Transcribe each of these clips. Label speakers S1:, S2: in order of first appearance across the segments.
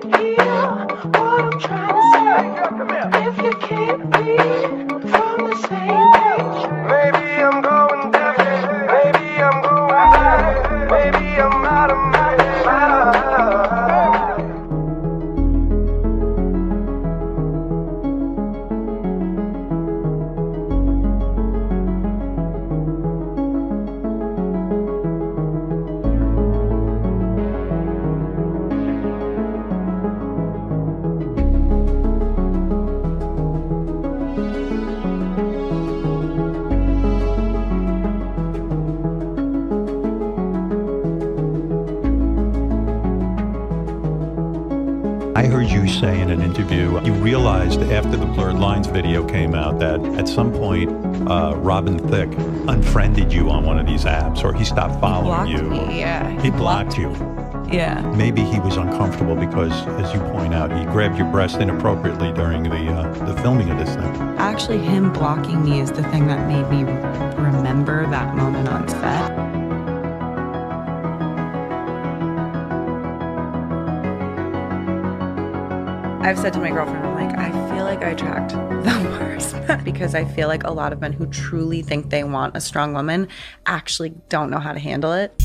S1: hear what I'm trying to say. If you can't be from the same page, maybe I'm going deaf, maybe I'm going blind, maybe I'm out of my mind.
S2: I heard you say in an interview, you realized after the Blurred Lines video came out that at some point, Robin Thicke unfriended you on one of these apps, or he stopped following you.
S3: Me, yeah.
S2: He blocked you.
S3: Yeah.
S2: Maybe he was uncomfortable because, as you point out, he grabbed your breast inappropriately during the filming of this thing.
S3: Actually, him blocking me is the thing that made me remember that moment on set. I've said to my girlfriend, I'm like, I feel like I attract the worst because I feel like a lot of men who truly think they want a strong woman actually don't know how to handle it.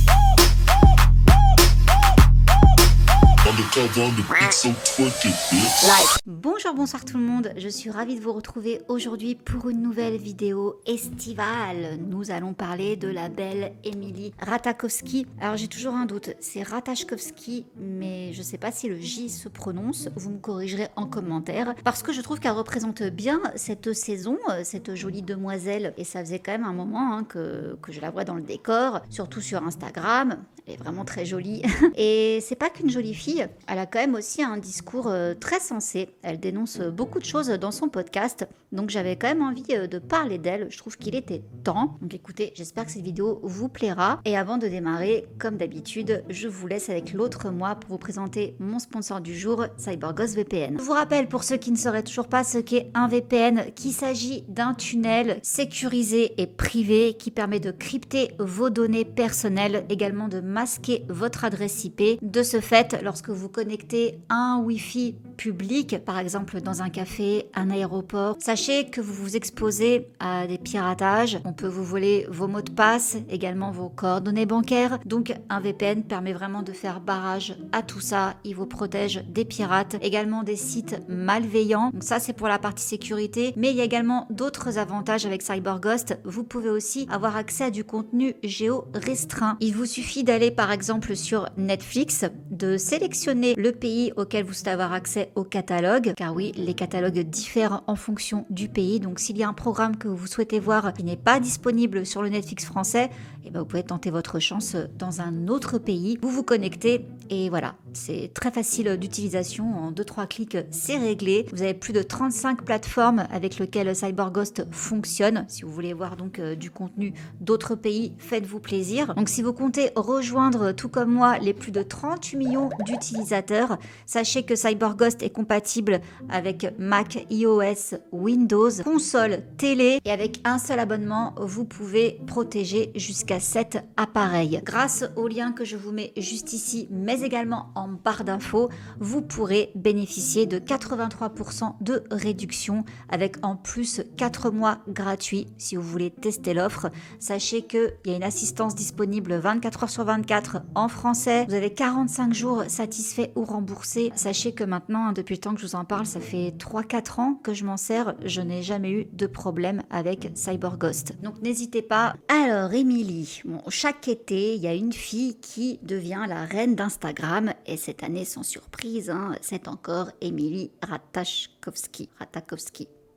S4: Bonjour, bonsoir tout le monde, je suis ravie de vous retrouver aujourd'hui pour une nouvelle vidéo estivale. Nous allons parler de la belle Emily Ratajkowski. Alors j'ai toujours un doute, c'est Ratajkowski, mais je sais pas si le J se prononce, vous me corrigerez en commentaire, parce que je trouve qu'elle représente bien cette saison, cette jolie demoiselle, et ça faisait quand même un moment que je la vois dans le décor, surtout sur Instagram. Elle est vraiment très jolie. Et c'est pas qu'une jolie fille, elle a quand même aussi un discours très sensé. Elle dénonce beaucoup de choses dans son podcast, donc j'avais quand même envie de parler d'elle. Je trouve qu'il était temps. Donc écoutez, j'espère que cette vidéo vous plaira. Et avant de démarrer, comme d'habitude, je vous laisse avec l'autre moi pour vous présenter mon sponsor du jour, CyberGhost VPN. Je vous rappelle, pour ceux qui ne sauraient toujours pas ce qu'est un VPN, qu'il s'agit d'un tunnel sécurisé et privé qui permet de crypter vos données personnelles, également de masquer votre adresse IP. De ce fait, lorsque vous connectez un Wi-Fi public, par exemple dans un café, un aéroport, sachez que vous vous exposez à des piratages. On peut vous voler vos mots de passe, également vos coordonnées bancaires. Donc un VPN permet vraiment de faire barrage à tout ça. Il vous protège des pirates, également des sites malveillants. Donc ça, c'est pour la partie sécurité. Mais il y a également d'autres avantages avec CyberGhost. Vous pouvez aussi avoir accès à du contenu géo-restreint. Il vous suffit d'aller par exemple sur Netflix, de sélectionner le pays auquel vous souhaitez avoir accès au catalogue, car oui, les catalogues diffèrent en fonction du pays. Donc s'il y a un programme que vous souhaitez voir qui n'est pas disponible sur le Netflix français, et vous pouvez tenter votre chance dans un autre pays. Vous vous connectez et voilà, c'est très facile d'utilisation. En 2-3 clics, c'est réglé. Vous avez plus de 35 plateformes avec lesquelles CyberGhost fonctionne. Si vous voulez voir donc du contenu d'autres pays, faites-vous plaisir. Donc si vous comptez rejoindre, tout comme moi, les plus de 38 millions d'utilisateurs, sachez que CyberGhost est compatible avec Mac, iOS, Windows, console, télé, et avec un seul abonnement, vous pouvez protéger jusqu'à 7 appareils. Grâce au lien que je vous mets juste ici, mais également en barre d'infos, vous pourrez bénéficier de 83% de réduction avec en plus 4 mois gratuits si vous voulez tester l'offre. Sachez qu'il y a une assistance disponible 24 heures sur 24 en français. Vous avez 45 jours satisfaits ou remboursés. Sachez que maintenant, depuis le temps que je vous en parle, ça fait 3-4 ans que je m'en sers. Je n'ai jamais eu de problème avec CyberGhost. Donc n'hésitez pas. Alors Emily, chaque été, il y a une fille qui devient la reine d'Instagram. Et cette année, sans surprise, c'est encore Emily Ratajkowski.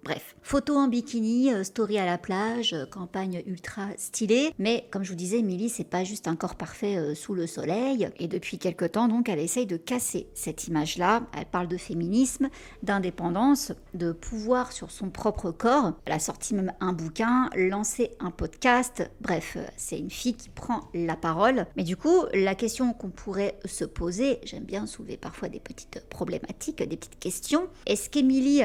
S4: Bref, photo en bikini, story à la plage, campagne ultra stylée. Mais comme je vous disais, Emily, c'est pas juste un corps parfait sous le soleil. Et depuis quelque temps, donc, elle essaye de casser cette image-là. Elle parle de féminisme, d'indépendance, de pouvoir sur son propre corps. Elle a sorti même un bouquin, lancé un podcast. Bref, c'est une fille qui prend la parole. Mais du coup, la question qu'on pourrait se poser, j'aime bien soulever parfois des petites problématiques, des petites questions. Est-ce qu'Emily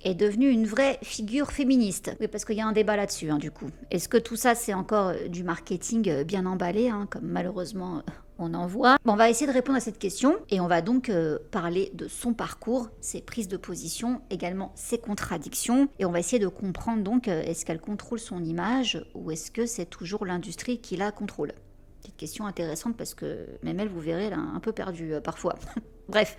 S4: est devenue une vraie figure féministe? Oui, parce qu'il y a un débat là-dessus, du coup. Est-ce que tout ça, c'est encore du marketing bien emballé, comme malheureusement On en voit. Bon, on va essayer de répondre à cette question et on va donc parler de son parcours, ses prises de position, également ses contradictions. Et on va essayer de comprendre donc est-ce qu'elle contrôle son image ou est-ce que c'est toujours l'industrie qui la contrôle. Petite question intéressante parce que même elle, vous verrez, elle a un peu perdu parfois. Bref,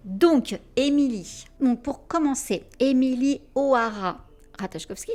S4: donc Émilie. Donc pour commencer, Émilie O'Hara Ratajkowski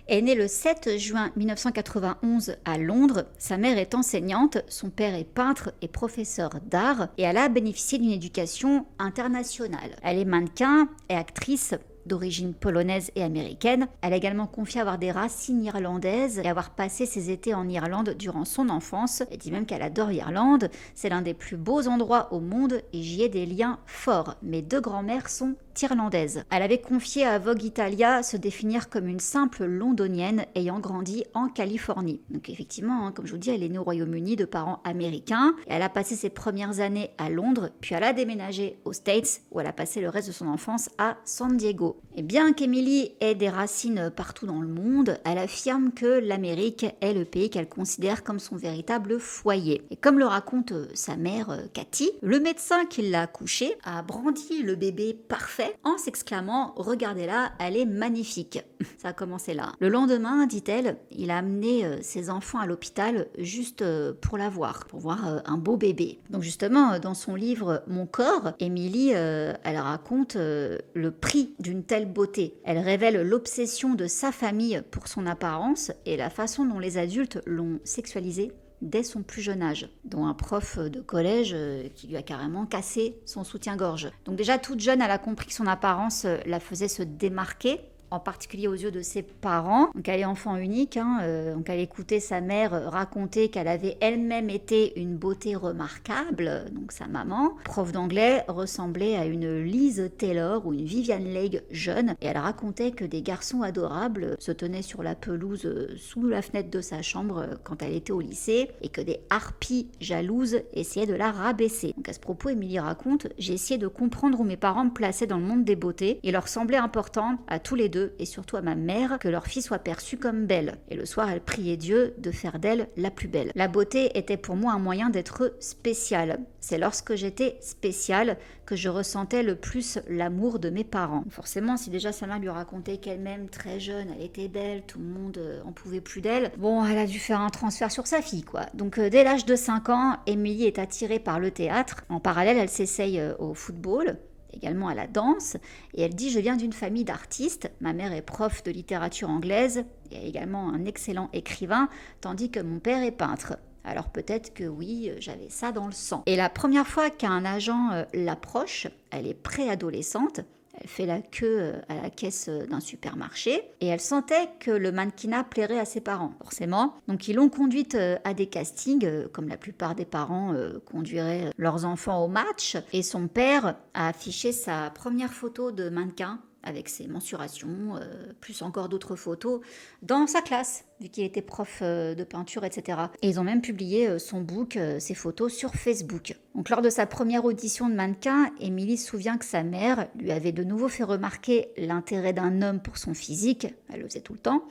S4: est née le 7 juin 1991 à Londres. Sa mère est enseignante, son père est peintre et professeur d'art et elle a bénéficié d'une éducation internationale. Elle est mannequin et actrice d'origine polonaise et américaine. Elle a également confié avoir des racines irlandaises et avoir passé ses étés en Irlande durant son enfance. Elle dit même qu'elle adore l'Irlande. C'est l'un des plus beaux endroits au monde et j'y ai des liens forts. Mes 2 grands-mères sont irlandaise. Elle avait confié à Vogue Italia se définir comme une simple londonienne ayant grandi en Californie. Donc effectivement, comme je vous dis, elle est née au Royaume-Uni de parents américains. Et elle a passé ses premières années à Londres, puis elle a déménagé aux States où elle a passé le reste de son enfance à San Diego. Et bien qu'Emily ait des racines partout dans le monde, elle affirme que l'Amérique est le pays qu'elle considère comme son véritable foyer. Et comme le raconte sa mère Cathy, le médecin qui l'a accouchée a brandi le bébé parfait en s'exclamant « Regardez-la, elle est magnifique ». Ça a commencé là. Le lendemain, dit-elle, il a amené ses enfants à l'hôpital juste pour la voir, pour voir un beau bébé. Donc justement, dans son livre « Mon corps », Émilie, elle raconte le prix d'une telle beauté. Elle révèle l'obsession de sa famille pour son apparence et la façon dont les adultes l'ont sexualisée dès son plus jeune âge, dont un prof de collège qui lui a carrément cassé son soutien-gorge. Donc déjà toute jeune, elle a compris que son apparence la faisait se démarquer, en particulier aux yeux de ses parents. Donc elle est enfant unique, donc elle écoutait sa mère raconter qu'elle avait elle-même été une beauté remarquable, donc sa maman. Prof d'anglais, ressemblait à une Liz Taylor ou une Vivian Leigh jeune, et elle racontait que des garçons adorables se tenaient sur la pelouse sous la fenêtre de sa chambre quand elle était au lycée, et que des harpies jalouses essayaient de la rabaisser. Donc à ce propos, Émilie raconte « J'ai essayé de comprendre où mes parents me plaçaient dans le monde des beautés. Il leur semblait important, à tous les deux, et surtout à ma mère, que leur fille soit perçue comme belle. Et le soir, elle priait Dieu de faire d'elle la plus belle. La beauté était pour moi un moyen d'être spéciale. C'est lorsque j'étais spéciale que je ressentais le plus l'amour de mes parents. » Forcément, si déjà sa mère lui racontait qu'elle-même, très jeune, elle était belle, tout le monde en pouvait plus d'elle, bon, elle a dû faire un transfert sur sa fille, quoi. Donc dès l'âge de 5 ans, Émilie est attirée par le théâtre. En parallèle, elle s'essaye au football, également à la danse, et elle dit « Je viens d'une famille d'artistes, ma mère est prof de littérature anglaise, et également un excellent écrivain, tandis que mon père est peintre. Alors peut-être que oui, j'avais ça dans le sang. » Et la première fois qu'un agent l'approche, elle est préadolescente, elle fait la queue à la caisse d'un supermarché et elle sentait que le mannequinat plairait à ses parents, forcément. Donc ils l'ont conduite à des castings, comme la plupart des parents conduiraient leurs enfants au match. Et son père a affiché sa première photo de mannequin avec ses mensurations, plus encore d'autres photos, dans sa classe, vu qu'il était prof de peinture, etc. Et ils ont même publié son book, ses photos, sur Facebook. Donc lors de sa première audition de mannequin, Émilie se souvient que sa mère lui avait de nouveau fait remarquer l'intérêt d'un homme pour son physique, elle le faisait tout le temps,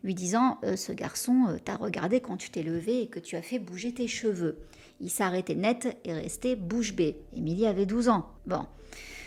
S4: lui disant « Ce garçon t'a regardé quand tu t'es levé et que tu as fait bouger tes cheveux. » Il s'est arrêté net et resté bouche bée. Émilie avait 12 ans. Bon.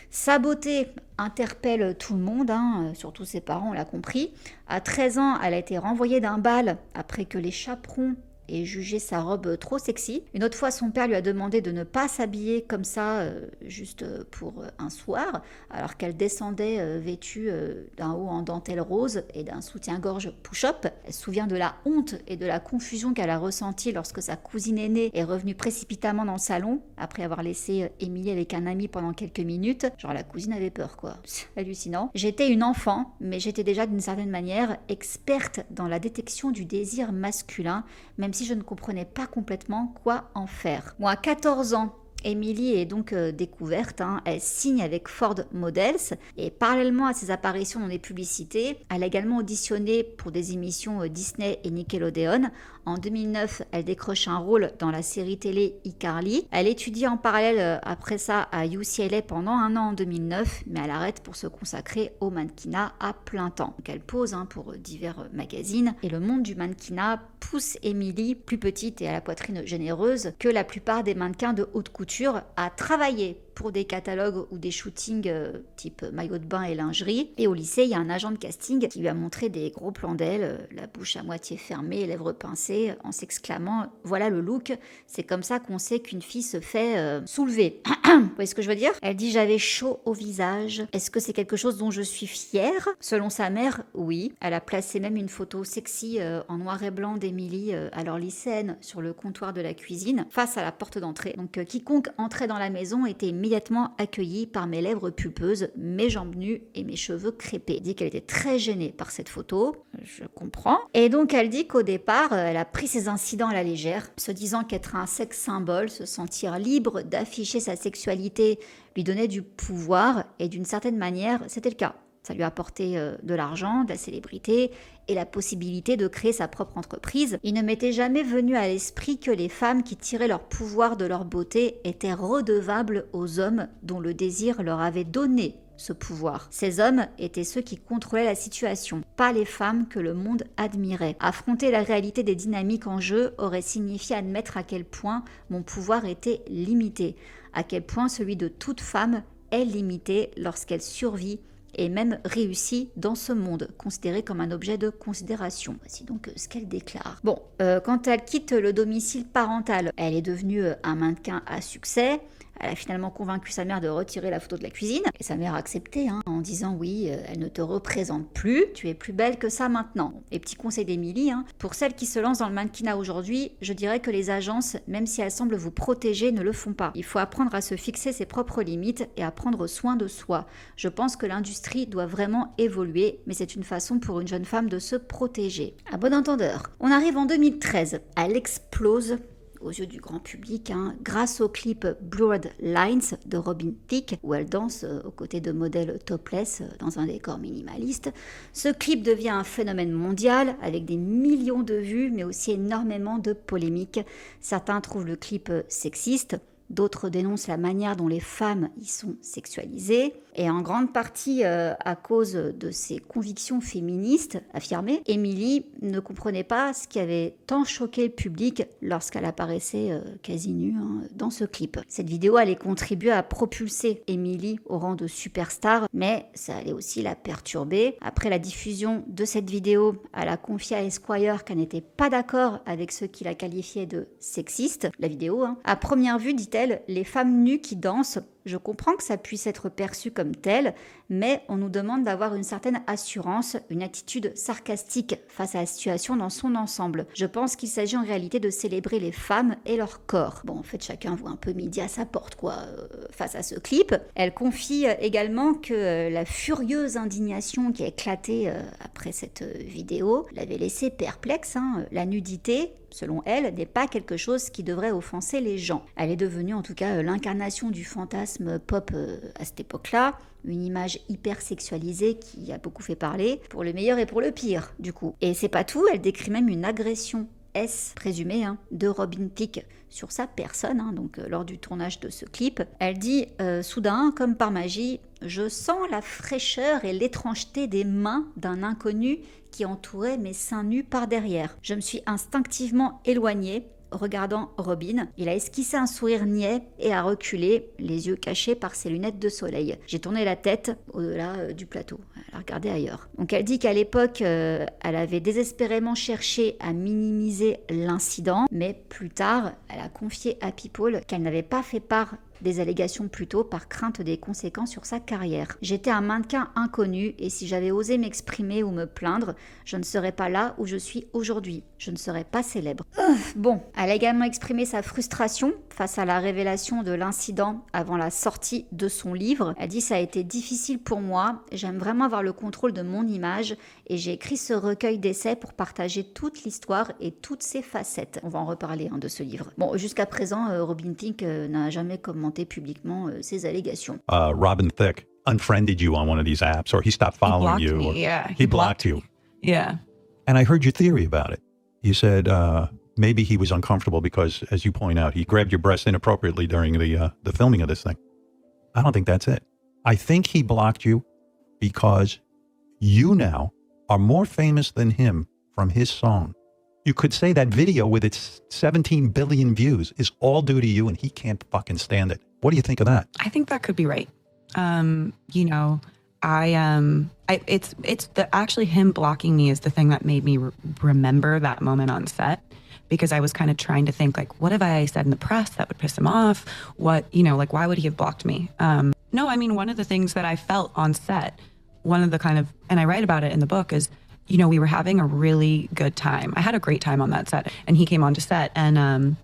S4: Sa beauté interpelle tout le monde, surtout ses parents, on l'a compris. À 13 ans, elle a été renvoyée d'un bal après que les chaperons aient jugé sa robe trop sexy. Une autre fois, son père lui a demandé de ne pas s'habiller comme ça, juste pour un soir, alors qu'elle descendait vêtue d'un haut en dentelle rose et d'un soutien-gorge push-up. Elle se souvient de la honte et de la confusion qu'elle a ressentie lorsque sa cousine aînée est revenue précipitamment dans le salon, après avoir laissé Émilie avec un ami pendant quelques minutes. Genre la cousine avait peur, quoi. Hallucinant. J'étais une enfant, mais j'étais déjà d'une certaine manière experte dans la détection du désir masculin, même si je ne comprenais pas complètement quoi en faire. Moi, à 14 ans, Emily est donc découverte, elle signe avec Ford Models et parallèlement à ses apparitions dans des publicités, elle a également auditionné pour des émissions Disney et Nickelodeon. En 2009, elle décroche un rôle dans la série télé iCarly. Elle étudie en parallèle après ça à UCLA pendant un an en 2009, mais elle arrête pour se consacrer au mannequinat à plein temps. Donc elle pose pour divers magazines et le monde du mannequinat pousse Emily, plus petite et à la poitrine généreuse que la plupart des mannequins de haute couture, à travailler pour des catalogues ou des shootings type maillot de bain et lingerie. Et au lycée, il y a un agent de casting qui lui a montré des gros plans d'elle, la bouche à moitié fermée, les lèvres pincées, en s'exclamant « Voilà le look, c'est comme ça qu'on sait qu'une fille se fait soulever. » Vous voyez ce que je veux dire? Elle dit « J'avais chaud au visage. Est-ce que c'est quelque chose dont je suis fière ?» Selon sa mère, oui. Elle a placé même une photo sexy en noir et blanc d'Emily, alors lycéenne, sur le comptoir de la cuisine, face à la porte d'entrée. Donc quiconque entrait dans la maison était immédiatement accueillie par mes lèvres pulpeuses, mes jambes nues et mes cheveux crêpés. Elle dit qu'elle était très gênée par cette photo, je comprends. Et donc elle dit qu'au départ, elle a pris ces incidents à la légère, se disant qu'être un sexe symbole, se sentir libre d'afficher sa sexualité, lui donnait du pouvoir, et d'une certaine manière, c'était le cas. Ça lui a apporté de l'argent, de la célébrité et la possibilité de créer sa propre entreprise. Il ne m'était jamais venu à l'esprit que les femmes qui tiraient leur pouvoir de leur beauté étaient redevables aux hommes dont le désir leur avait donné ce pouvoir. Ces hommes étaient ceux qui contrôlaient la situation, pas les femmes que le monde admirait. Affronter la réalité des dynamiques en jeu aurait signifié admettre à quel point mon pouvoir était limité, à quel point celui de toute femme est limité lorsqu'elle survit et même réussi dans ce monde, considéré comme un objet de considération. Voici donc ce qu'elle déclare. Bon, quand elle quitte le domicile parental, elle est devenue un mannequin à succès. Elle a finalement convaincu sa mère de retirer la photo de la cuisine. Et sa mère a accepté, en disant oui, elle ne te représente plus, tu es plus belle que ça maintenant. Et petit conseil d'Emily, pour celles qui se lancent dans le mannequinat aujourd'hui, je dirais que les agences, même si elles semblent vous protéger, ne le font pas. Il faut apprendre à se fixer ses propres limites et à prendre soin de soi. Je pense que l'industrie doit vraiment évoluer, mais c'est une façon pour une jeune femme de se protéger. À bon entendeur, on arrive en 2013. Elle explose aux yeux du grand public, grâce au clip Blurred Lines de Robin Thicke, où elle danse aux côtés de modèles topless dans un décor minimaliste. Ce clip devient un phénomène mondial, avec des millions de vues, mais aussi énormément de polémiques. Certains trouvent le clip sexiste, d'autres dénoncent la manière dont les femmes y sont sexualisées. Et en grande partie à cause de ses convictions féministes affirmées, Emily ne comprenait pas ce qui avait tant choqué le public lorsqu'elle apparaissait quasi nue dans ce clip. Cette vidéo allait contribuer à propulser Emily au rang de superstar, mais ça allait aussi la perturber. Après la diffusion de cette vidéo, elle a confié à Esquire qu'elle n'était pas d'accord avec ceux qui la qualifiaient de sexiste. La vidéo, à première vue, dit-elle, les femmes nues qui dansent, je comprends que ça puisse être perçu comme tel, mais on nous demande d'avoir une certaine assurance, une attitude sarcastique face à la situation dans son ensemble. Je pense qu'il s'agit en réalité de célébrer les femmes et leur corps. Bon, en fait, chacun voit un peu midi à sa porte, face à ce clip. Elle confie également que la furieuse indignation qui a éclaté après cette vidéo l'avait laissée perplexe. La nudité, selon elle, n'est pas quelque chose qui devrait offenser les gens. Elle est devenue en tout cas l'incarnation du fantasme pop à cette époque-là, une image hyper sexualisée qui a beaucoup fait parler, pour le meilleur et pour le pire, du coup. Et c'est pas tout, elle décrit même une agression présumée de Robin Thicke sur sa personne, donc lors du tournage de ce clip. Elle dit soudain, comme par magie, je sens la fraîcheur et l'étrangeté des mains d'un inconnu qui entourait mes seins nus par derrière. Je me suis instinctivement éloignée, regardant Robin. Il a esquissé un sourire niais et a reculé, les yeux cachés par ses lunettes de soleil. J'ai tourné la tête au-delà du plateau. Elle a regardé ailleurs. Donc elle dit qu'à l'époque, elle avait désespérément cherché à minimiser l'incident, mais plus tard, elle a confié à People qu'elle n'avait pas fait part des allégations plutôt par crainte des conséquences sur sa carrière. J'étais un mannequin inconnu et si j'avais osé m'exprimer ou me plaindre, je ne serais pas là où je suis aujourd'hui. Je ne serais pas célèbre. Bon, elle a également exprimé sa frustration face à la révélation de l'incident avant la sortie de son livre. Elle dit « Ça a été difficile pour moi, j'aime vraiment avoir le contrôle de mon image et j'ai écrit ce recueil d'essais pour partager toute l'histoire et toutes ses facettes. » On va en reparler de ce livre. Bon, jusqu'à présent, Robin Thicke n'a jamais commenté publiquement ces allégations.
S2: Robin Thicke unfriended you on one of these apps, or he stopped following you.
S5: Me, yeah.
S2: He blocked you.
S5: Yeah.
S2: And I heard your theory about it. You said maybe he was uncomfortable because, as you point out, he grabbed your breast inappropriately during the filming of this thing. I don't think that's it. I think he blocked you because you now are more famous than him from his song. You could say that video with its 17 billion views is all due to you and he can't fucking stand it. What do you think of that?
S5: I think that could be right. You know, it's actually him blocking me is the thing that made me remember that moment on set, because I was kind of trying to think like, what have I said in the press that would piss him off? What, you know, like, why would he have blocked me? No, I mean, one of the things that I felt on set, one of the kind of, and I write about it in the book, is, you know, we were having a really good time. I had a great time on that set, and he came onto set and,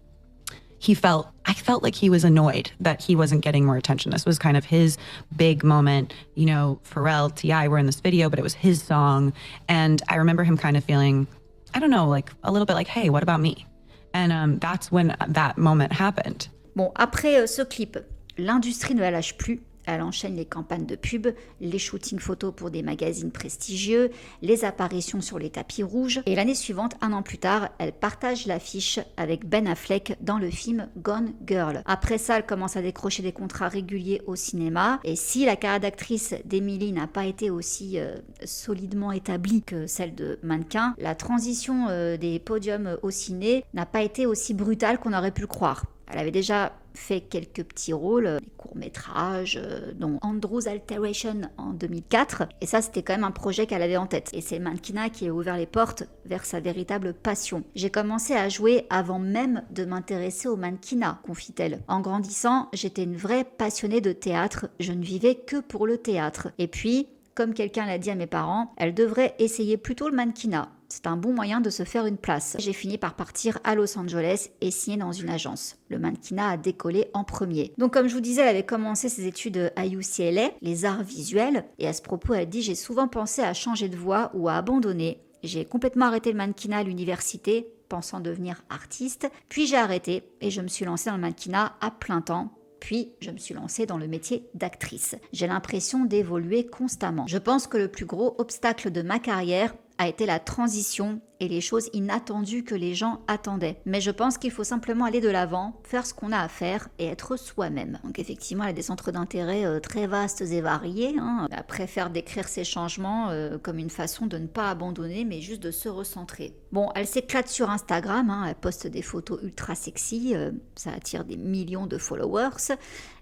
S5: I felt like he was annoyed that he wasn't getting more attention. This was kind of his big moment. You know, Pharrell, T.I. were in this video, but it was his song. And I remember him kind of feeling, I don't know, like a little bit like, hey, what about me? And that's when that moment happened.
S4: Bon, après ce clip, l'industrie ne la lâche plus. Elle enchaîne les campagnes de pub, les shootings photos pour des magazines prestigieux, les apparitions sur les tapis rouges. Et l'année suivante, 1 an plus tard, elle partage l'affiche avec Ben Affleck dans le film Gone Girl. Après ça, elle commence à décrocher des contrats réguliers au cinéma. Et si la carrière d'actrice d'Emily n'a pas été aussi solidement établie que celle de mannequin, la transition des podiums au ciné n'a pas été aussi brutale qu'on aurait pu le croire. Elle avait déjà fait quelques petits rôles, des courts-métrages, dont Andrew's Alteration en 2004. Et ça, c'était quand même un projet qu'elle avait en tête. Et c'est le mannequinat qui a ouvert les portes vers sa véritable passion. J'ai commencé à jouer avant même de m'intéresser au mannequinat, confie-t-elle. En grandissant, j'étais une vraie passionnée de théâtre. Je ne vivais que pour le théâtre. Et puis, comme quelqu'un l'a dit à mes parents, elle devrait essayer plutôt le mannequinat. C'est un bon moyen de se faire une place. J'ai fini par partir à Los Angeles et signer dans une agence. Le mannequinat a décollé en premier. Donc comme je vous disais, elle avait commencé ses études à UCLA, les arts visuels. Et à ce propos, elle dit « J'ai souvent pensé à changer de voie ou à abandonner. J'ai complètement arrêté le mannequinat à l'université, pensant devenir artiste. Puis j'ai arrêté et je me suis lancée dans le mannequinat à plein temps. Puis, je me suis lancée dans le métier d'actrice. J'ai l'impression d'évoluer constamment. Je pense que le plus gros obstacle de ma carrière a été la transition et les choses inattendues que les gens attendaient. Mais je pense qu'il faut simplement aller de l'avant, faire ce qu'on a à faire et être soi-même. Donc effectivement, elle a des centres d'intérêt très vastes et variés. Elle préfère décrire ses changements comme une façon de ne pas abandonner, mais juste de se recentrer. Bon, elle s'éclate sur Instagram, elle poste des photos ultra sexy, ça attire des millions de followers.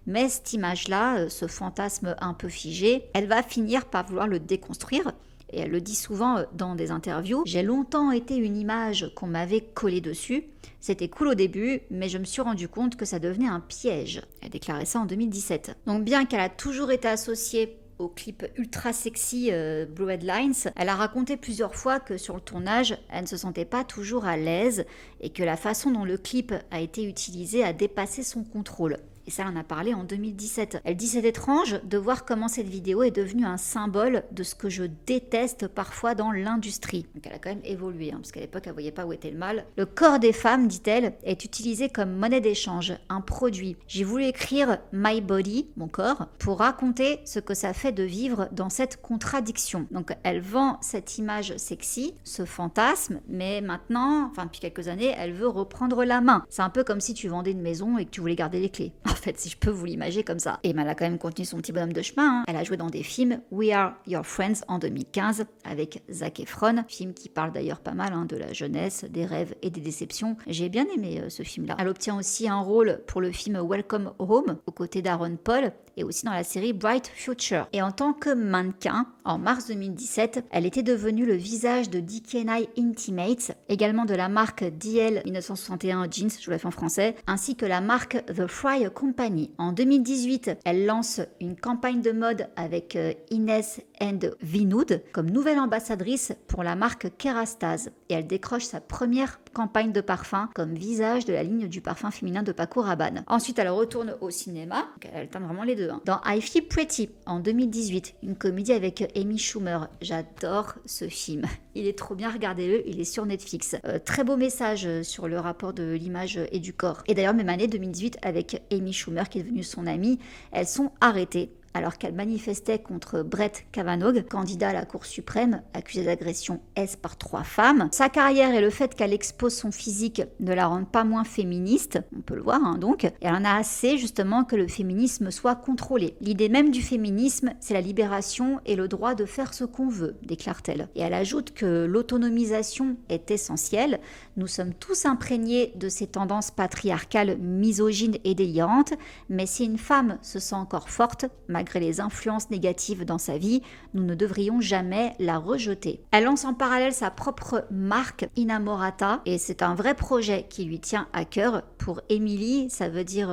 S4: Mais cette image-là, ce fantasme un peu figé, elle va finir par vouloir le déconstruire. Et elle le dit souvent dans des interviews. J'ai longtemps été une image qu'on m'avait collée dessus. C'était cool au début, mais je me suis rendu compte que ça devenait un piège. Elle déclarait ça en 2017. Donc bien qu'elle a toujours été associée au clip ultra sexy Blue Headlines, elle a raconté plusieurs fois que sur le tournage, elle ne se sentait pas toujours à l'aise et que la façon dont le clip a été utilisé a dépassé son contrôle. Et ça, elle en a parlé en 2017. Elle dit « C'est étrange de voir comment cette vidéo est devenue un symbole de ce que je déteste parfois dans l'industrie. » Donc elle a quand même évolué, parce qu'à l'époque, elle ne voyait pas où était le mal. « Le corps des femmes, dit-elle, est utilisé comme monnaie d'échange, un produit. J'ai voulu écrire « My body », mon corps, pour raconter ce que ça fait de vivre dans cette contradiction. » Donc elle vend cette image sexy, ce fantasme, mais maintenant, depuis quelques années, elle veut reprendre la main. C'est un peu comme si tu vendais une maison et que tu voulais garder les clés. En fait, si je peux vous l'imager comme ça. Et elle a quand même continué son petit bonhomme de chemin. Elle a joué dans des films, We Are Your Friends en 2015 avec Zac Efron, film qui parle d'ailleurs pas mal de la jeunesse, des rêves et des déceptions. J'ai bien aimé ce film-là. Elle obtient aussi un rôle pour le film Welcome Home aux côtés d'Aaron Paul et aussi dans la série Bright Future. Et en tant que mannequin, en mars 2017, elle était devenue le visage de DKNY Intimates, également de la marque DL 1961 Jeans, je vous l'ai fait en français, ainsi que la marque The Fry Company compagnie. En 2018, elle lance une campagne de mode avec Inès and Vinood comme nouvelle ambassadrice pour la marque Kerastase et elle décroche sa première campagne de parfum comme visage de la ligne du parfum féminin de Paco Rabanne. Ensuite, elle retourne au cinéma, donc elle alterne vraiment les deux. Dans I Feel Pretty, en 2018, une comédie avec Amy Schumer. J'adore ce film. Il est trop bien, regardez-le, il est sur Netflix. Très beau message sur le rapport de l'image et du corps. Et d'ailleurs, même année 2018, avec Amy Schumer, qui est devenue son amie, elles sont arrêtées alors qu'elle manifestait contre Brett Kavanaugh, candidat à la Cour suprême, accusé d'agression par 3 femmes. Sa carrière et le fait qu'elle expose son physique ne la rendent pas moins féministe, on peut le voir donc, et elle en a assez justement que le féminisme soit contrôlé. L'idée même du féminisme, c'est la libération et le droit de faire ce qu'on veut, déclare-t-elle. Et elle ajoute que l'autonomisation est essentielle, nous sommes tous imprégnés de ces tendances patriarcales misogynes et délirantes, mais si une femme se sent encore forte, malgré les influences négatives dans sa vie, nous ne devrions jamais la rejeter. Elle lance en parallèle sa propre marque Innamorata et c'est un vrai projet qui lui tient à cœur. Pour Emily, ça veut dire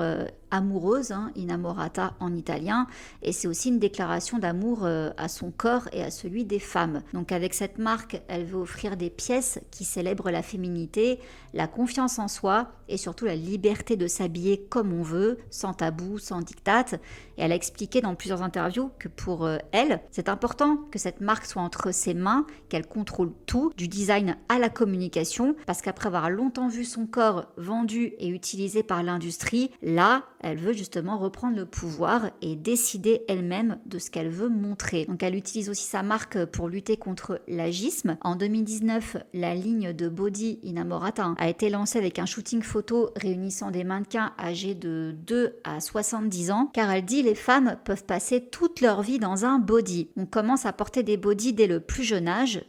S4: amoureuse, Innamorata en italien, et c'est aussi une déclaration d'amour à son corps et à celui des femmes. Donc avec cette marque, elle veut offrir des pièces qui célèbrent la féminité, la confiance en soi et surtout la liberté de s'habiller comme on veut, sans tabou, sans diktat. Et elle a expliqué dans plusieurs interviews que pour elle, c'est important que cette marque soit entre ses mains, qu'elle contrôle tout, du design à la communication, parce qu'après avoir longtemps vu son corps vendu et utilisé par l'industrie, là, elle veut justement reprendre le pouvoir et décider elle-même de ce qu'elle veut montrer. Donc elle utilise aussi sa marque pour lutter contre l'agisme. En 2019, la ligne de Body Innamorata a été lancée avec un shooting photo réunissant des mannequins âgés de 2 à 70 ans, car elle dit les femmes peuvent passer toute leur vie dans un body. On commence à porter des bodys dès le plus jeune âge,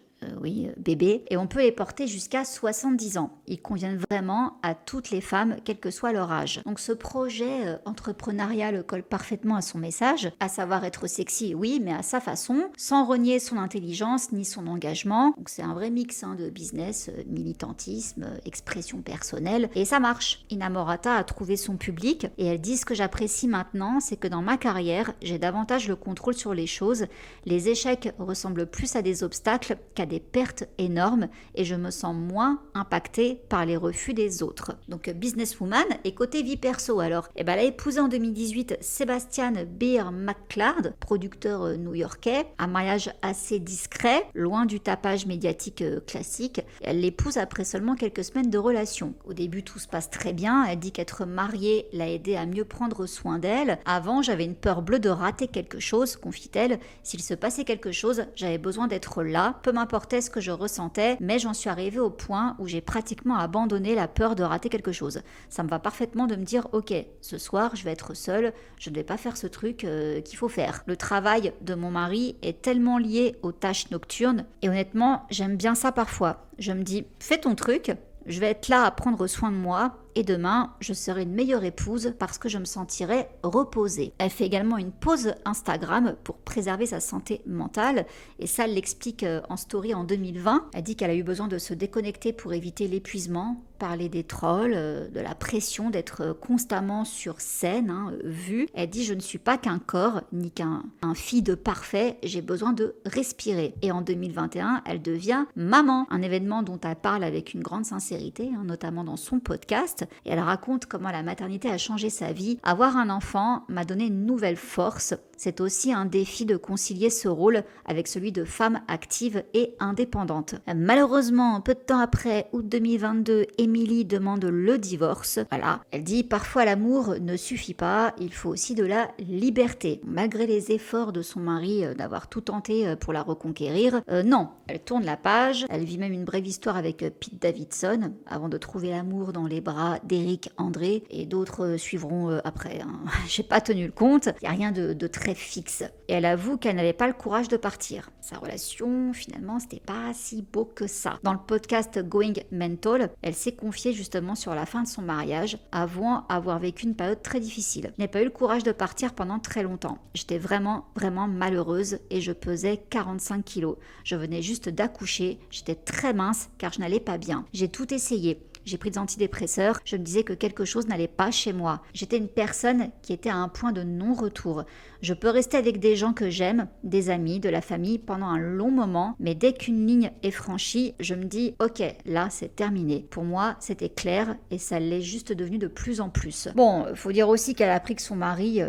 S4: bébé, et on peut les porter jusqu'à 70 ans. Ils conviennent vraiment à toutes les femmes, quel que soit leur âge. Donc ce projet entrepreneurial colle parfaitement à son message, à savoir être sexy, oui, mais à sa façon, sans renier son intelligence ni son engagement. Donc c'est un vrai mix de business, militantisme, expression personnelle, et ça marche. Innamorata a trouvé son public, et elle dit ce que j'apprécie maintenant, c'est que dans ma carrière, j'ai davantage le contrôle sur les choses. Les échecs ressemblent plus à des obstacles qu'à des pertes énormes et je me sens moins impactée par les refus des autres. Donc businesswoman et côté vie perso alors, elle a épousé en 2018 Sebastian Beer McClard, producteur new-yorkais, un mariage assez discret, loin du tapage médiatique classique. Elle l'épouse après seulement quelques semaines de relation. Au début tout se passe très bien, elle dit qu'être mariée l'a aidée à mieux prendre soin d'elle. Avant j'avais une peur bleue de rater quelque chose, confie-t-elle. S'il se passait quelque chose, j'avais besoin d'être là, peu m'importait ce que je ressentais, mais j'en suis arrivée au point où j'ai pratiquement abandonné la peur de rater quelque chose. Ça me va parfaitement de me dire, ok, ce soir je vais être seule, je ne vais pas faire ce truc qu'il faut faire. Le travail de mon mari est tellement lié aux tâches nocturnes, et honnêtement, j'aime bien ça parfois. Je me dis, fais ton truc, je vais être là à prendre soin de moi, et demain, je serai une meilleure épouse parce que je me sentirai reposée. Elle fait également une pause Instagram pour préserver sa santé mentale et ça, elle l'explique en story en 2020. Elle dit qu'elle a eu besoin de se déconnecter pour éviter l'épuisement, parler des trolls, de la pression d'être constamment sur scène, vue. Elle dit « Je ne suis pas qu'un corps, ni qu'un feed parfait, j'ai besoin de respirer ». Et en 2021, elle devient maman, un événement dont elle parle avec une grande sincérité, notamment dans son podcast. Et elle raconte comment la maternité a changé sa vie. Avoir un enfant m'a donné une nouvelle force. C'est aussi un défi de concilier ce rôle avec celui de femme active et indépendante. Malheureusement, peu de temps après, août 2022, Emily demande le divorce. Voilà, elle dit parfois l'amour ne suffit pas, il faut aussi de la liberté. Malgré les efforts de son mari d'avoir tout tenté pour la reconquérir, non, elle tourne la page. Elle vit même une brève histoire avec Pete Davidson avant de trouver l'amour dans les bras d'Éric André et d'autres suivront après. J'ai pas tenu le compte, il n'y a rien de très fixe. Et elle avoue qu'elle n'avait pas le courage de partir. Sa relation, finalement, c'était pas si beau que ça. Dans le podcast Going Mental, elle s'est confiée justement sur la fin de son mariage, avouant avoir vécu une période très difficile. Je n'ai pas eu le courage de partir pendant très longtemps. J'étais vraiment malheureuse et je pesais 45 kilos. Je venais juste d'accoucher, j'étais très mince car je n'allais pas bien. J'ai tout essayé. J'ai pris des antidépresseurs, je me disais que quelque chose n'allait pas chez moi. J'étais une personne qui était à un point de non-retour. Je peux rester avec des gens que j'aime, des amis, de la famille pendant un long moment, mais dès qu'une ligne est franchie, je me dis ok, là c'est terminé. Pour moi, c'était clair et ça l'est juste devenu de plus en plus. Bon, faut dire aussi qu'elle a appris que son mari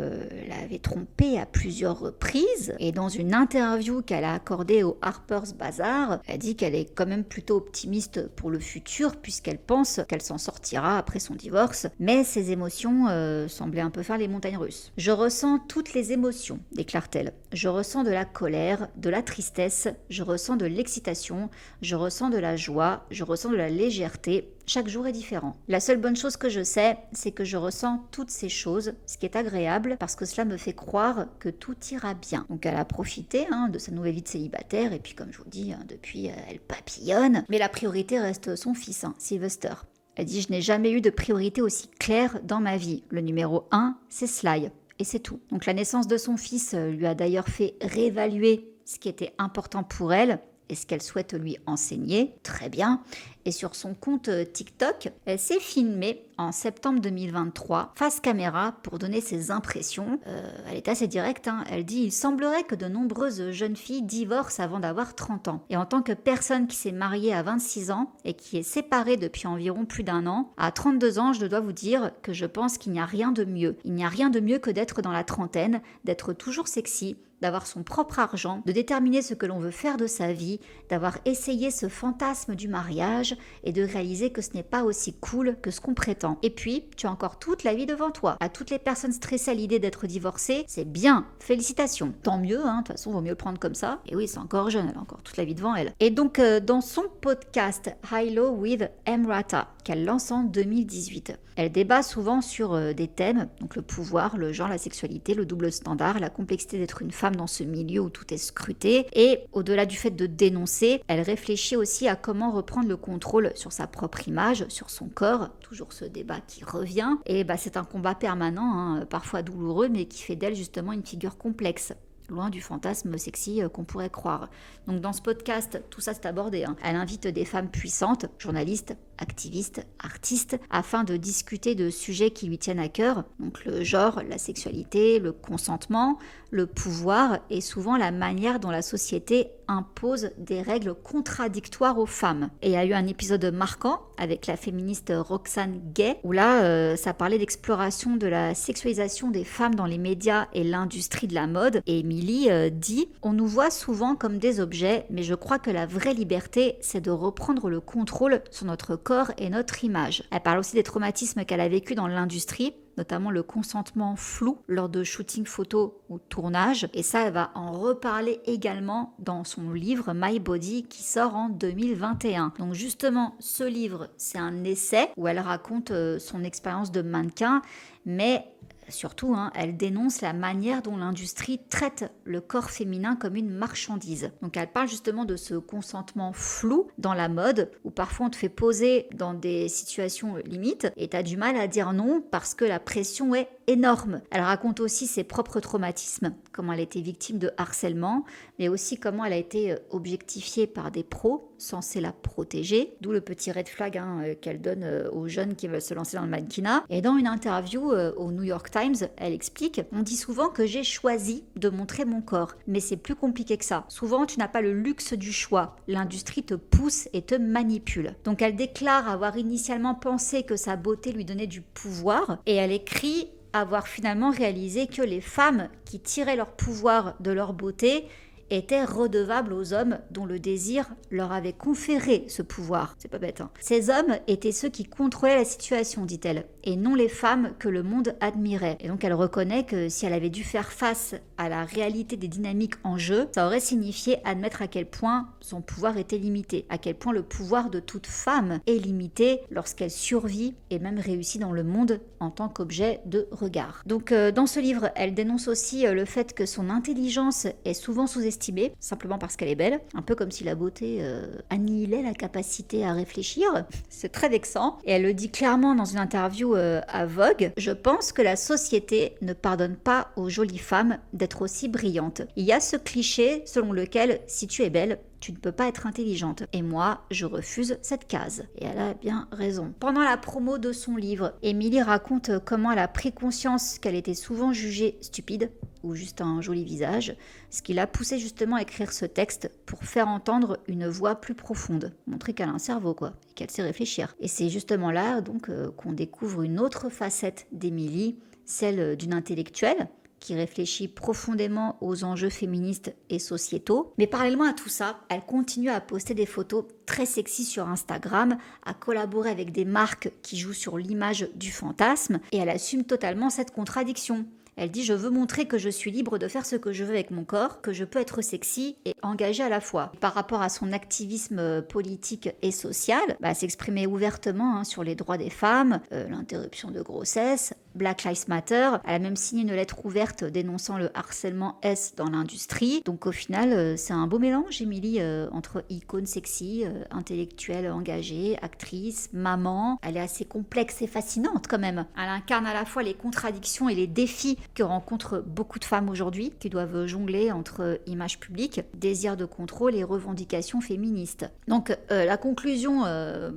S4: l'avait trompée à plusieurs reprises et dans une interview qu'elle a accordée au Harper's Bazaar, elle dit qu'elle est quand même plutôt optimiste pour le futur puisqu'elle pense qu'elle s'en sortira après son divorce, mais ses émotions semblaient un peu faire les montagnes russes. Je ressens toutes les émotions, déclare-t-elle. Je ressens de la colère, de la tristesse, je ressens de l'excitation, je ressens de la joie, je ressens de la légèreté. Chaque jour est différent. La seule bonne chose que je sais, c'est que je ressens toutes ces choses, ce qui est agréable parce que cela me fait croire que tout ira bien. Donc elle a profité de sa nouvelle vie de célibataire et puis comme je vous dis, depuis elle papillonne. Mais la priorité reste son fils, Sylvester. Elle dit « Je n'ai jamais eu de priorité aussi claire dans ma vie. Le numéro 1, c'est Sly. Et c'est tout. » Donc la naissance de son fils lui a d'ailleurs fait réévaluer ce qui était important pour elle et ce qu'elle souhaite lui enseigner. Très bien. Et sur son compte TikTok, elle s'est filmée en septembre 2023 face caméra pour donner ses impressions. Elle est assez directe, Elle dit « Il semblerait que de nombreuses jeunes filles divorcent avant d'avoir 30 ans. Et en tant que personne qui s'est mariée à 26 ans et qui est séparée depuis environ plus d'un an, à 32 ans, je dois vous dire que je pense qu'il n'y a rien de mieux. Il n'y a rien de mieux que d'être dans la trentaine, d'être toujours sexy, d'avoir son propre argent, de déterminer ce que l'on veut faire de sa vie, d'avoir essayé ce fantasme du mariage et de réaliser que ce n'est pas aussi cool que ce qu'on prétend. Et puis, tu as encore toute la vie devant toi. À toutes les personnes stressées à l'idée d'être divorcées, c'est bien, félicitations. Tant mieux, de toute façon, vaut mieux le prendre comme ça. Et oui, c'est encore jeune, elle a encore toute la vie devant elle. Et donc, dans son podcast High Low with Emrata, qu'elle lance en 2018, elle débat souvent sur des thèmes, donc le pouvoir, le genre, la sexualité, le double standard, la complexité d'être une femme dans ce milieu où tout est scruté. Et au-delà du fait de dénoncer, elle réfléchit aussi à comment reprendre le contrôle sur sa propre image, sur son corps, toujours ce débat qui revient. Et c'est un combat permanent, parfois douloureux, mais qui fait d'elle justement une figure complexe, loin du fantasme sexy qu'on pourrait croire. Donc dans ce podcast, tout ça c'est abordé. Elle invite des femmes puissantes, journalistes, activistes, artistes, afin de discuter de sujets qui lui tiennent à cœur, donc le genre, la sexualité, le consentement, le pouvoir et souvent la manière dont la société impose des règles contradictoires aux femmes. Et il y a eu un épisode marquant avec la féministe Roxane Gay, où là, ça parlait d'exploration de la sexualisation des femmes dans les médias et l'industrie de la mode. Et Emily dit « On nous voit souvent comme des objets, mais je crois que la vraie liberté, c'est de reprendre le contrôle sur notre corps et notre image. » Elle parle aussi des traumatismes qu'elle a vécu dans l'industrie, notamment le consentement flou lors de shooting photo ou tournage. Et ça, elle va en reparler également dans son livre My Body qui sort en 2021. Donc justement, ce livre, c'est un essai où elle raconte son expérience de mannequin, mais surtout, elle dénonce la manière dont l'industrie traite le corps féminin comme une marchandise. Donc elle parle justement de ce consentement flou dans la mode, où parfois on te fait poser dans des situations limites et tu as du mal à dire non parce que la pression est énorme. Elle raconte aussi ses propres traumatismes, comment elle a été victime de harcèlement, mais aussi comment elle a été objectifiée par des pros censés la protéger, d'où le petit red flag qu'elle donne aux jeunes qui veulent se lancer dans le mannequinat. Et dans une interview au New York Times, elle explique « On dit souvent que j'ai choisi de montrer mon corps, mais c'est plus compliqué que ça. Souvent, tu n'as pas le luxe du choix. L'industrie te pousse et te manipule. » Donc elle déclare avoir initialement pensé que sa beauté lui donnait du pouvoir, et elle écrit avoir finalement réalisé que les femmes qui tiraient leur pouvoir de leur beauté étaient redevables aux hommes dont le désir leur avait conféré ce pouvoir. C'est pas bête, Ces hommes étaient ceux qui contrôlaient la situation, dit-elle, et non les femmes que le monde admirait. Et donc elle reconnaît que si elle avait dû faire face à la réalité des dynamiques en jeu, ça aurait signifié admettre à quel point son pouvoir était limité, à quel point le pouvoir de toute femme est limité lorsqu'elle survit et même réussit dans le monde en tant qu'objet de regard. Donc dans ce livre, elle dénonce aussi le fait que son intelligence est souvent sous-estimée sous-estimée, simplement parce qu'elle est belle, un peu comme si la beauté annihilait la capacité à réfléchir. C'est très vexant. Et elle le dit clairement dans une interview à Vogue, « Je pense que la société ne pardonne pas aux jolies femmes d'être aussi brillantes. Il y a ce cliché selon lequel si tu es belle, tu ne peux pas être intelligente. Et moi, je refuse cette case. » Et elle a bien raison. Pendant la promo de son livre, Émilie raconte comment elle a pris conscience qu'elle était souvent jugée stupide ou juste un joli visage, ce qui l'a poussée justement à écrire ce texte pour faire entendre une voix plus profonde, montrer qu'elle a un cerveau quoi, et qu'elle sait réfléchir. Et c'est justement là donc qu'on découvre une autre facette d'Émilie, celle d'une intellectuelle, qui réfléchit profondément aux enjeux féministes et sociétaux. Mais parallèlement à tout ça, elle continue à poster des photos très sexy sur Instagram, à collaborer avec des marques qui jouent sur l'image du fantasme, et elle assume totalement cette contradiction. Elle dit « Je veux montrer que je suis libre de faire ce que je veux avec mon corps, que je peux être sexy et engagée à la fois. » Par rapport à son activisme politique et social, elle s'exprimait ouvertement sur les droits des femmes, l'interruption de grossesse, Black Lives Matter. Elle a même signé une lettre ouverte dénonçant le harcèlement S dans l'industrie. Donc au final, c'est un beau mélange, Émilie, entre icône sexy, intellectuelle engagée, actrice, maman. Elle est assez complexe et fascinante quand même. Elle incarne à la fois les contradictions et les défis que rencontrent beaucoup de femmes aujourd'hui, qui doivent jongler entre image publique, désir de contrôle et revendications féministes. Donc la conclusion,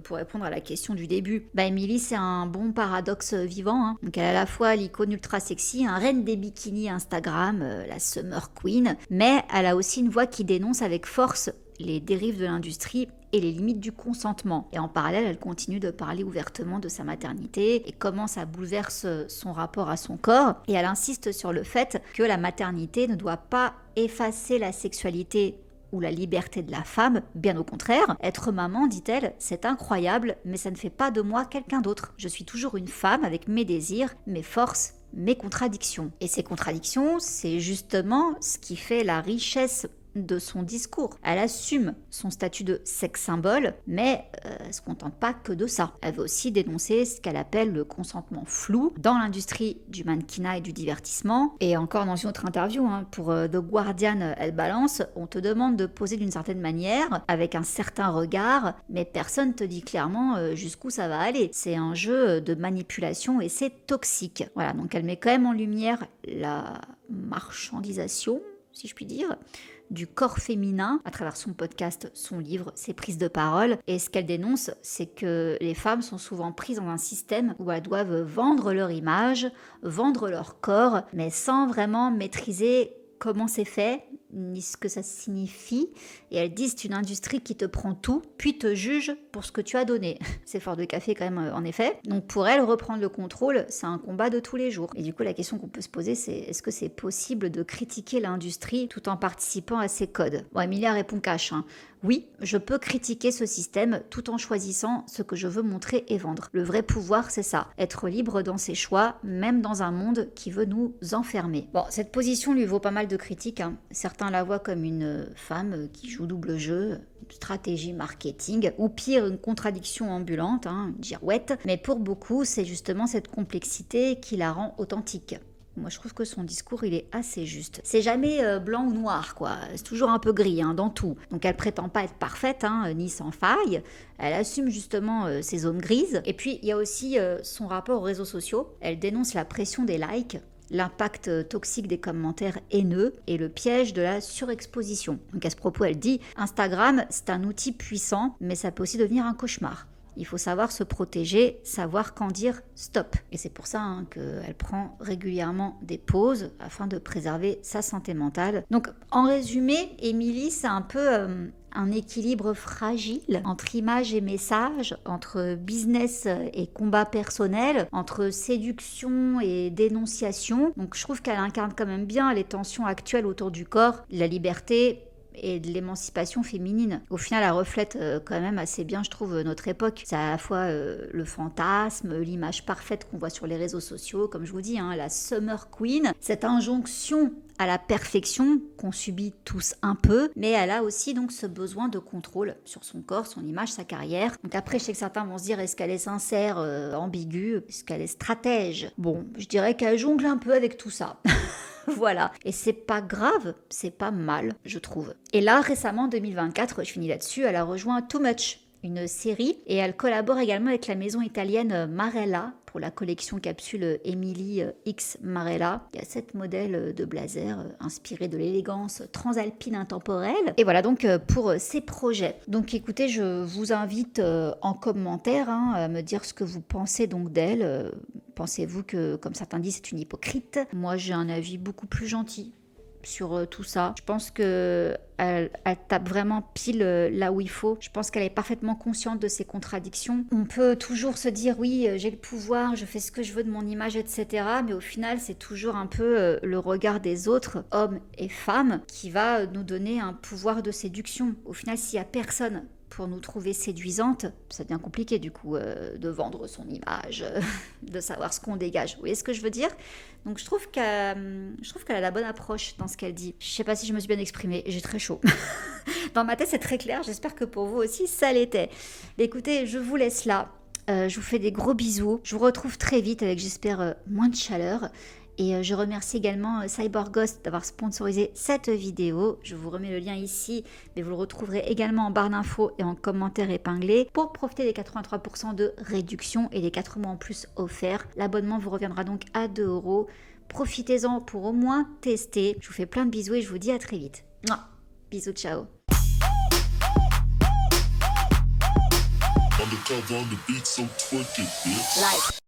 S4: pour répondre à la question du début, Émilie c'est un bon paradoxe vivant. Donc elle est à la fois l'icône ultra sexy, un reine des bikinis Instagram, la Summer Queen, mais elle a aussi une voix qui dénonce avec force les dérives de l'industrie et les limites du consentement. Et en parallèle, elle continue de parler ouvertement de sa maternité et comment ça bouleverse son rapport à son corps. Et elle insiste sur le fait que la maternité ne doit pas effacer la sexualité ou la liberté de la femme, bien au contraire. Être maman, dit-elle, c'est incroyable, mais ça ne fait pas de moi quelqu'un d'autre. Je suis toujours une femme avec mes désirs, mes forces, mes contradictions. Et ces contradictions, c'est justement ce qui fait la richesse de son discours. Elle assume son statut de sex-symbole, mais elle ne se contente pas que de ça. Elle veut aussi dénoncer ce qu'elle appelle le consentement flou dans l'industrie du mannequinat et du divertissement. Et encore dans une autre interview, pour The Guardian, elle balance, on te demande de poser d'une certaine manière, avec un certain regard, mais personne te dit clairement jusqu'où ça va aller. C'est un jeu de manipulation et c'est toxique. Voilà, donc elle met quand même en lumière la marchandisation, si je puis dire, du corps féminin à travers son podcast, son livre, ses prises de parole. Et ce qu'elle dénonce, c'est que les femmes sont souvent prises dans un système où elles doivent vendre leur image, vendre leur corps, mais sans vraiment maîtriser comment c'est fait, ni ce que ça signifie. Et elle dit c'est une industrie qui te prend tout, puis te juge pour ce que tu as donné. C'est fort de café quand même, en effet. Donc pour elle, reprendre le contrôle, c'est un combat de tous les jours. Et du coup, la question qu'on peut se poser, c'est est-ce que c'est possible de critiquer l'industrie tout en participant à ses codes? Bon, Emilia répond cash. Oui, je peux critiquer ce système tout en choisissant ce que je veux montrer et vendre. Le vrai pouvoir, c'est ça, être libre dans ses choix, même dans un monde qui veut nous enfermer. Bon, cette position lui vaut pas mal de critiques. Certains la voient comme une femme qui joue double jeu, stratégie marketing, ou pire, une contradiction ambulante, une girouette. Mais pour beaucoup, c'est justement cette complexité qui la rend authentique. Moi, je trouve que son discours, il est assez juste. C'est jamais blanc ou noir, quoi. C'est toujours un peu gris, dans tout. Donc, elle prétend pas être parfaite, ni sans faille. Elle assume justement ses zones grises. Et puis, il y a aussi son rapport aux réseaux sociaux. Elle dénonce la pression des likes, l'impact toxique des commentaires haineux et le piège de la surexposition. Donc, à ce propos, elle dit « Instagram, c'est un outil puissant, mais ça peut aussi devenir un cauchemar. » Il faut savoir se protéger, savoir quand dire stop. Et c'est pour ça qu'elle prend régulièrement des pauses afin de préserver sa santé mentale. Donc en résumé, Émilie, c'est un peu un équilibre fragile entre image et message, entre business et combat personnel, entre séduction et dénonciation. Donc je trouve qu'elle incarne quand même bien les tensions actuelles autour du corps, la liberté et de l'émancipation féminine. Au final, elle reflète quand même assez bien, je trouve, notre époque. C'est à la fois le fantasme, l'image parfaite qu'on voit sur les réseaux sociaux, comme je vous dis, la Summer Queen, cette injonction à la perfection qu'on subit tous un peu, mais elle a aussi donc ce besoin de contrôle sur son corps, son image, sa carrière. Donc après, je sais que certains vont se dire, est-ce qu'elle est sincère, ambiguë, est-ce qu'elle est stratège? Bon, je dirais qu'elle jongle un peu avec tout ça. Voilà. Et c'est pas grave, c'est pas mal, je trouve. Et là, récemment, 2024, je finis là-dessus, elle a rejoint Too Much, une série, et elle collabore également avec la maison italienne Marella pour la collection capsule Emily X Marella. Il y a 7 modèles de blazer inspirés de l'élégance transalpine intemporelle. Et voilà donc pour ces projets. Donc écoutez, je vous invite en commentaire à me dire ce que vous pensez donc d'elle. Pensez-vous que, comme certains disent, c'est une hypocrite? Moi, j'ai un avis beaucoup plus gentil sur tout ça. Je pense que elle tape vraiment pile là où il faut. Je pense qu'elle est parfaitement consciente de ses contradictions. On peut toujours se dire oui, j'ai le pouvoir, je fais ce que je veux de mon image, etc. Mais au final, c'est toujours un peu le regard des autres, hommes et femmes, qui va nous donner un pouvoir de séduction. Au final, s'il y a personne pour nous trouver séduisantes, ça devient compliqué du coup de vendre son image, de savoir ce qu'on dégage. Vous voyez ce que je veux dire? Donc je trouve qu'elle a la bonne approche dans ce qu'elle dit. Je sais pas si je me suis bien exprimée, j'ai très chaud. Dans ma tête c'est très clair, j'espère que pour vous aussi ça l'était. Écoutez, je vous laisse là. Je vous fais des gros bisous. Je vous retrouve très vite avec, j'espère, moins de chaleur. Et je remercie également CyberGhost d'avoir sponsorisé cette vidéo. Je vous remets le lien ici, mais vous le retrouverez également en barre d'infos et en commentaire épinglé pour profiter des 83% de réduction et des 4 mois en plus offerts. L'abonnement vous reviendra donc à 2 €. Profitez-en pour au moins tester. Je vous fais plein de bisous et je vous dis à très vite. Mouah. Bisous, ciao.
S6: Undercover on the beat, so twerk it, bitch.
S4: Like.